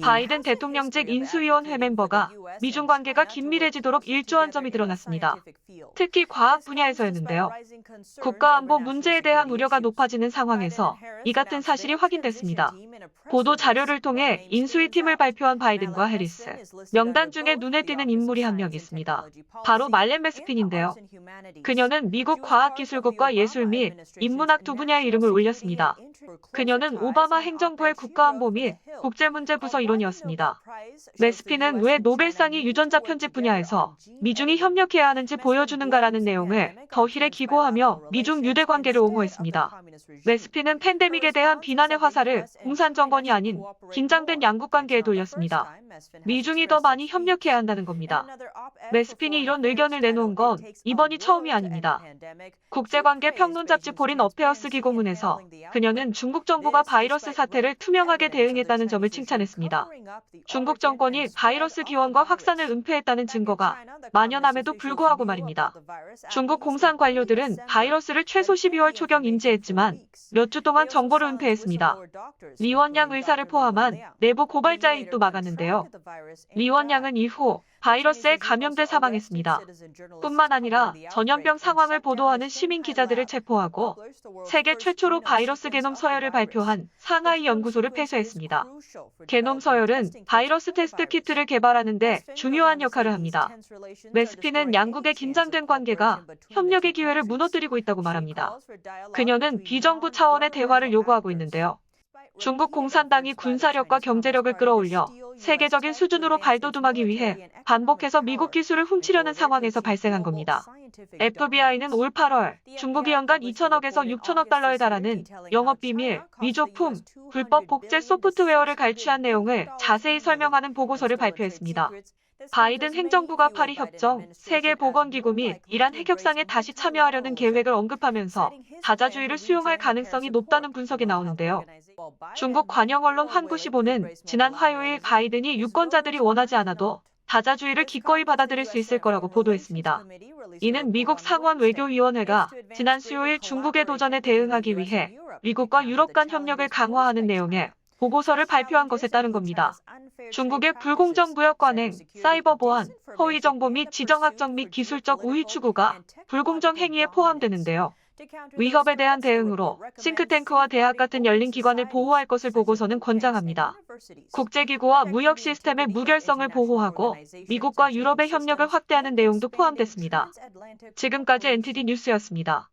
바이든 대통령직 인수위원회 멤버가 미중 관계가 긴밀해지도록 일조한 점이 드러났습니다. 특히 과학 분야에서였는데요. 국가안보 문제에 대한 우려가 높아지는 상황에서 이 같은 사실이 확인됐습니다. 보도 자료를 통해 인수위 팀을 발표한 바이든과 해리스, 명단 중에 눈에 띄는 인물이 한 명 있습니다. 바로 말렌 메스핀인데요. 그녀는 미국 과학기술국과 예술 및 인문학 두 분야의 이름을 올렸습니다. 그녀는 오바마 행정부의 국가안보 및 국제문제부서 일원이었습니다. 메스핀은 왜 노벨상이 유전자 편집 분야에서 미중이 협력해야 하는지 보여주는가라는 내용을 더힐에 기고하며 미중 유대 관계를 옹호했습니다. 메스핀은 팬데믹에 대한 비난의 화살을 공산 정권이 아닌 긴장된 양국 관계에 돌렸습니다. 미중이 더 많이 협력해야 한다는 겁니다. 메스핀이 이런 의견을 내놓은 건 이번이 처음이 아닙니다. 국제관계 평론 잡지 포린 어페어스 기고문에서 그녀는 중국 정부가 바이러스 사태를 투명하게 대응했다는 점을 칭찬했습니다. 중국 정권이 바이러스 기원과 확산을 은폐했다는 증거가 만연함에도 불구하고 말입니다. 중국 공산 관료들은 바이러스를 최소 12월 초경 인지했지만 몇 주 동안 정보를 은폐했습니다. 리원양 의사를 포함한 내부 고발자의 입도 막았는데요. 리원양은 이후 바이러스에 감염돼 사망했습니다. 뿐만 아니라 전염병 상황을 보도하는 시민 기자들을 체포하고 세계 최초로 바이러스 게놈 서열을 발표한 상하이 연구소를 폐쇄했습니다. 게놈 서열은 바이러스 테스트 키트를 개발하는 데 중요한 역할을 합니다. 메스핀은 양국의 긴장된 관계가 협력의 기회를 무너뜨리고 있다고 말합니다. 그녀는 비정부 차원의 대화를 요구하고 있는데요. 중국 공산당이 군사력과 경제력을 끌어올려 세계적인 수준으로 발돋움하기 위해 반복해서 미국 기술을 훔치려는 상황에서 발생한 겁니다. FBI는 올 8월 중국이 연간 2천억에서 6천억 달러에 달하는 영업비밀, 위조품, 불법 복제 소프트웨어를 갈취한 내용을 자세히 설명하는 보고서를 발표했습니다. 바이든 행정부가 파리 협정, 세계보건기구 및 이란 핵협상에 다시 참여하려는 계획을 언급하면서 다자주의를 수용할 가능성이 높다는 분석이 나오는데요. 중국 관영 언론 환구시보는 지난 화요일 바이든이 유권자들이 원하지 않아도 다자주의를 기꺼이 받아들일 수 있을 거라고 보도했습니다. 이는 미국 상원 외교위원회가 지난 수요일 중국의 도전에 대응하기 위해 미국과 유럽 간 협력을 강화하는 내용의 보고서를 발표한 것에 따른 겁니다. 중국의 불공정 무역 관행, 사이버 보안, 허위 정보 및 지정학적 및 기술적 우위 추구가 불공정 행위에 포함되는데요. 위협에 대한 대응으로 싱크탱크와 대학 같은 열린 기관을 보호할 것을 보고서는 권장합니다. 국제기구와 무역 시스템의 무결성을 보호하고 미국과 유럽의 협력을 확대하는 내용도 포함됐습니다. 지금까지 NTD 뉴스였습니다.